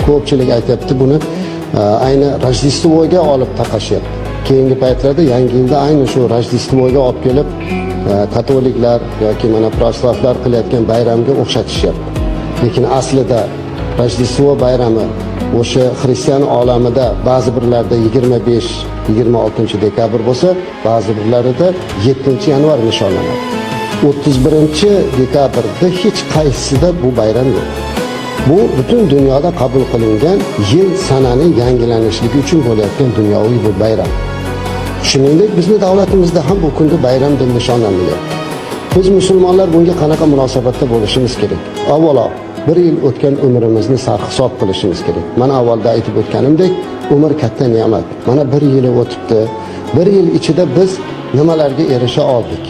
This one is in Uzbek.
Ko'pchilik aytyapti buni ayni Rojdestvoga olib taqashyapti. Keyingi paytlarda Yangi yilda ayni shu Rojdestvoga olib kelib katoliklar yoki mana pravoslavlar qilayotgan bayramga o'xshatishyapti. Lekin aslida Rojdestvo bayrami o'sha xristian olamida ba'zi birlarda 25-26 dekabr bo'lsa, ba'zi birlarida 7-yanvar nishonlanadi. 31-dekabrda hech qaysisida bu bayram yo'q. Bu butun dunyoda qabul qilingan yil sananing yangilanishligi uchun bo'layotgan dunyoviy bir bayram. Shuningdek, bizning davlatimizda ham bu kunda bayram deb nishonlanmayapti. Biz musulmonlar bunga qanaqa munosabatda bo'lishimiz kerak? Avvalo, bir yil o'tgan umrimizni sarhisob qilishimiz kerak. Mana avvalda aytib o'tganimdek, umr katta ne'mat. Mana bir yil o'tibdi. Bir yil ichida biz nimalarga erisha oldik?